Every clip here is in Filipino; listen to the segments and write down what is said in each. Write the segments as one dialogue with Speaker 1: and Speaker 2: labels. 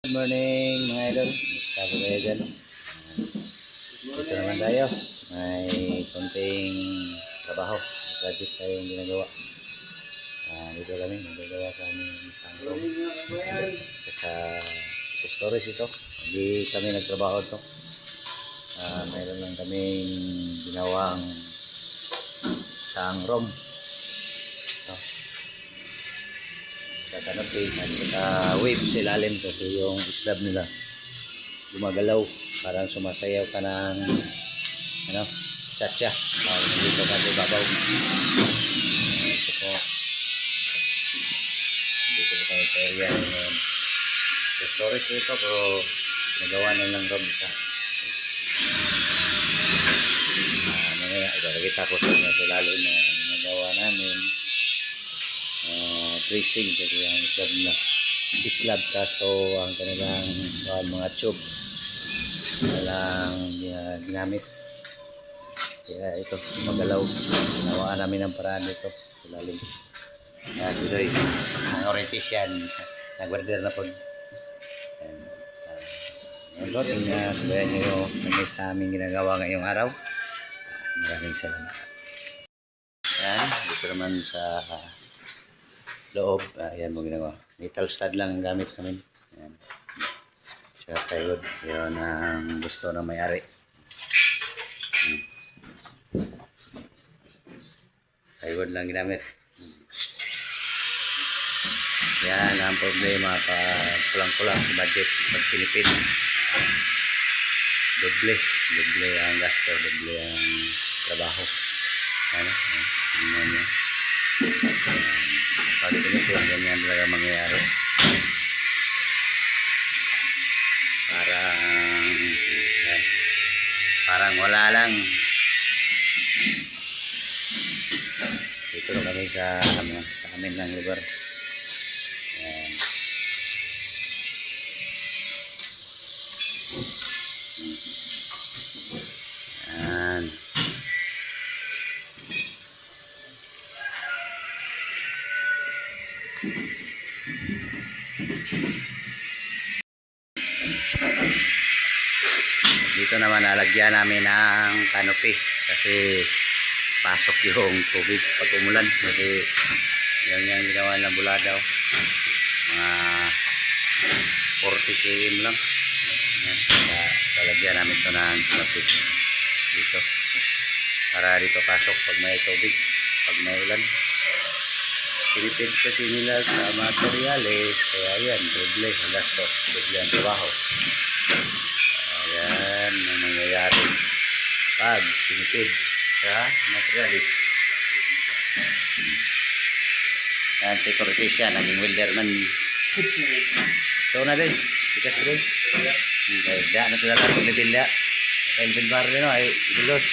Speaker 1: Good morning mga idol. Basta po kayo dyan. Dito naman tayo. May konting trabaho. Project tayong ginagawa. Dito kami. Nagagawa sa aming sangkong. Sa storage ito. Hindi kami nagtrabaho ito. Mayroon lang kaming ginawang sangrom. Sa canopy at wave sa ilalim kasi yung slab nila gumagalaw, parang sumasayaw ka ng cha-cha dito ka sa babaw. Ito po, dito po tayo sa area ngayon. So, storage ito pero nagawa na lang rob isa. Mamaya ipapakita ko sa inyo sa lalo na nagawa namin. Tracing kasi ang slab kaso ang kanilang mga tube walang ginamit, kaya ito magalaw. Ginawa namin ng paraan dito sa lalim. Tuloy ang orientation nag-order na po. Ngayon tingnan nyo kami sa aming ginagawa ngayong araw. Maraming salamat. Yan, dito naman sa loob, yan mo ginagawa. Metal stud lang ang gamit namin. Yan. Siya plywood. Yan ang gusto ng may-ari. Plywood lang ginamit. Yan ang problema pag kulang-kulang sa budget pag Pilipin. Doble ang gasto, doble ang trabaho. Ano? Tingnan niyo. Pag pinipin, ganyan talaga mangyayari. Parang wala lang. Dito na kami sa amin ng lugar. Ayan. Ayan. Dito naman nalagyan namin ng canopy kasi pasok yung tubig pag umulan, kasi yan yung ginawa ng bulada, mga 40 cm lang. Nalagyan namin ito ng canopy dito para dito pasok pag may tubig, pag may ulan. Pinipid kasi nila sa materials, kaya yan, doble ang gasto, doble ang trabaho. Ayan ang mangyayari pag pinipid sa materials. Yan, security siya, naging welder man. So na din, ikas din. Daan na ito lang kung nabilya. Kaya bilbar din o, ay bilos.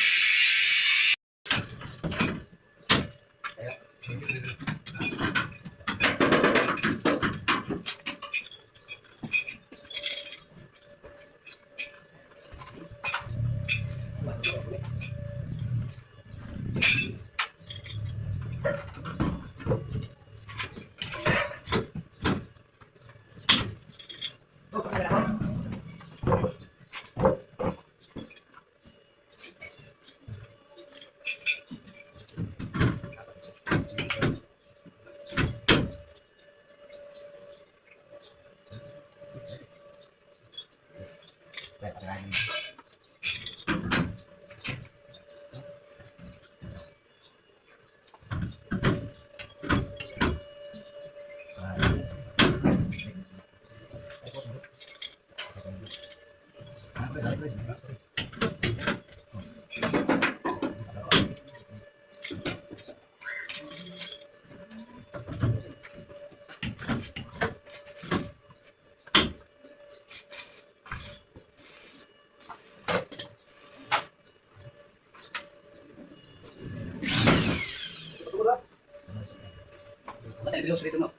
Speaker 1: Bilos rito mo.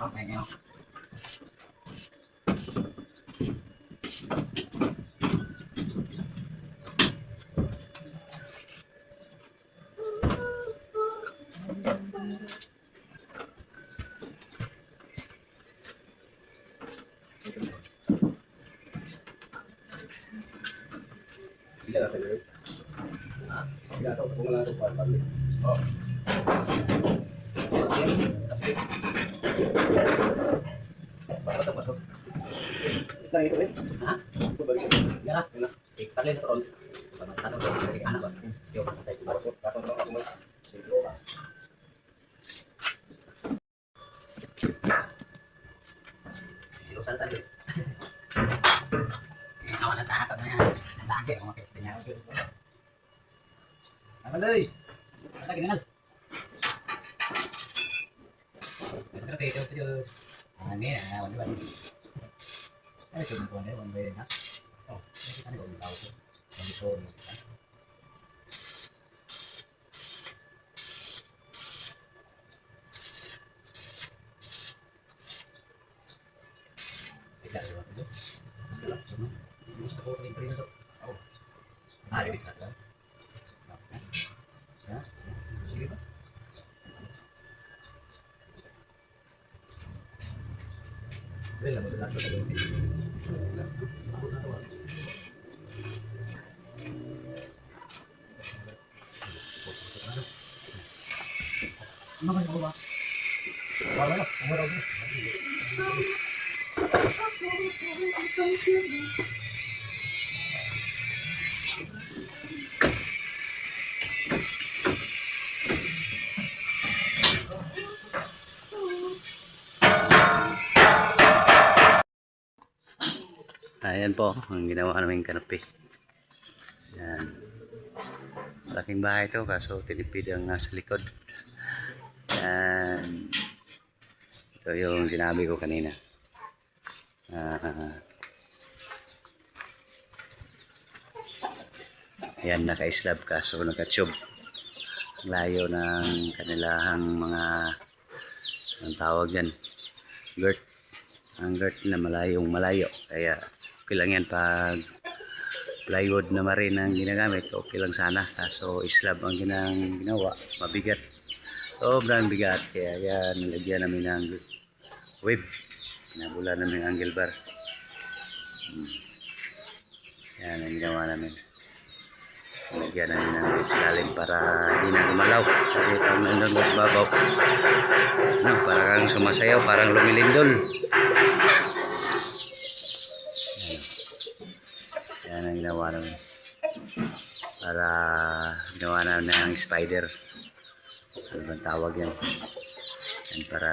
Speaker 1: Okay, ngayon. Ayan po ang ginawa naming kanapi. Ayan. Malaking bahay ito kaso tinipid ang nasa likod. Ayan. Ito yung sinabi ko kanina. Ayan, naka-slab kaso naka-tube. Layo ng kanilang mga ang tawag dyan, girt. Ang girt na malayo. Kaya okay lang yan pag plywood na marin ang ginagamit, okay lang sana. Kaso slab ang ginawa, mabigat. Sobrang bigat. Kaya yan, nilagyan namin ng web. Nabula namin ang angle bar. Yan ang ginawa namin. Nilagyan namin ng web silalim para hindi na gumalaw. Kasi pag nandun sa babaw, no, parang sumasayaw, parang lumilindol. Yan ang ginawa namin. Para ginawa namin ng spider. Ano bang tawag yan? Yan para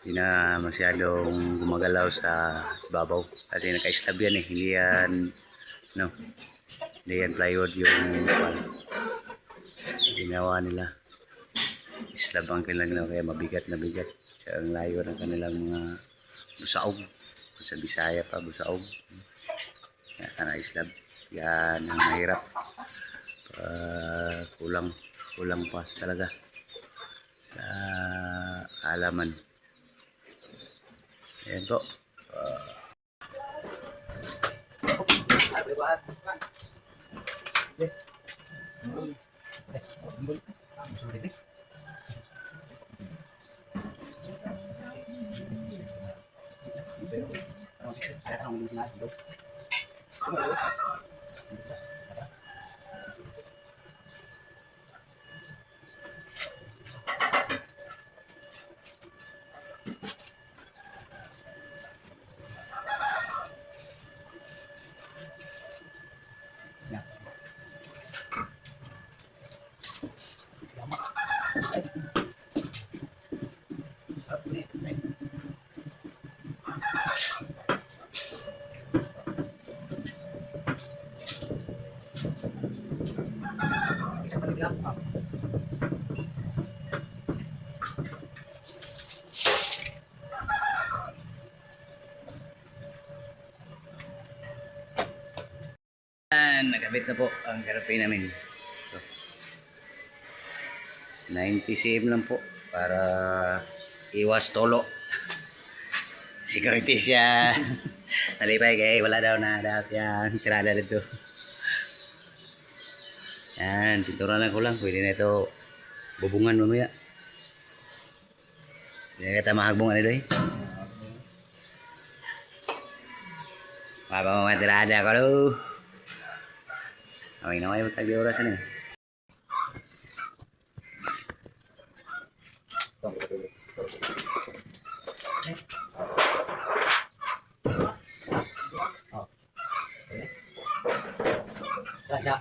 Speaker 1: hindi na masyadong gumagalaw sa babaw. Kasi naka-slab yan eh. Hindi yan, no, hindi yan plywood yung ginawa nila. Slab ang kanilang ginawa, kaya mabigat na bigat. Siya ang layo ng kanilang mga busaog. Sa Bisaya pa, busaog. Kaya naka-slab. Yan ang mahirap. Kulang pas talaga sa halaman. Ayan po. Sulit eh. Nakabit na po ang karapi namin. So, 90 cm lang po para iwas tolo. Security siya. Nalipay kay wala daw na dapat yan. Tirada dito. Yan, pintura lang ko lang. Pwede na ito bubungan mamaya. Hindi na kita mahagbong ano doy. Mabang mga tirada ko do. Okay na kayo tagi oras na eh. Raja.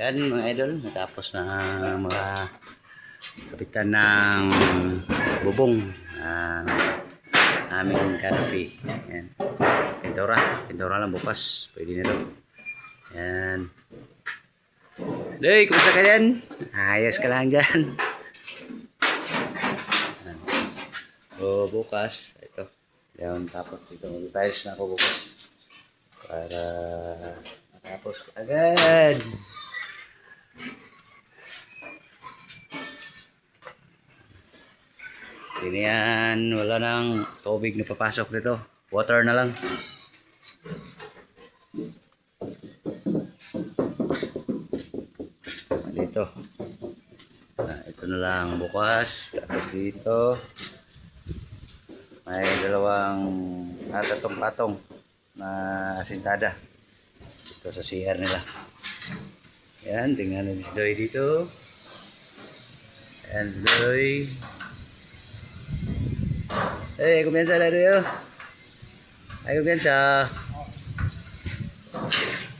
Speaker 1: Yan mga idol, natapos na mga kapitan ng bubong aming canopy. Yan. Pintura lang bukas. Pwede na ito. Yan. Day, kumusta ka dyan? Ayos ka lang dyan. O bukas, ito. Yan, tapos dito. Mag-tiles na ako bukas. Para matapos agad. Hindi yan, wala nang tubig na papasok dito. Water na lang. Dito. Ito na lang bukas. Tapos dito. May dalawang tatlong patong na asintada. Ito sa CR nila. Yan, tingnan natin si Doy dito. Yan, Doy. Eh, kumpiyansa na rin. Ay, kumpiyansa.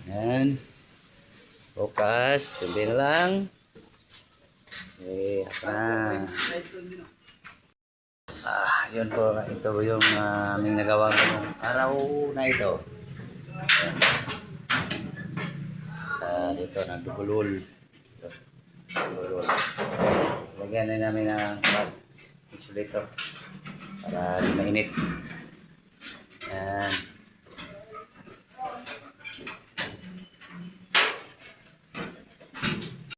Speaker 1: Yan. Bukas. Tunti na lang. Eh, na. Yun po. Ito yung aming nagawa ng araw na ito. Dito, nagdubulol. Dubulol. Lagyan na namin ng insulator. Para di mainit. Yan.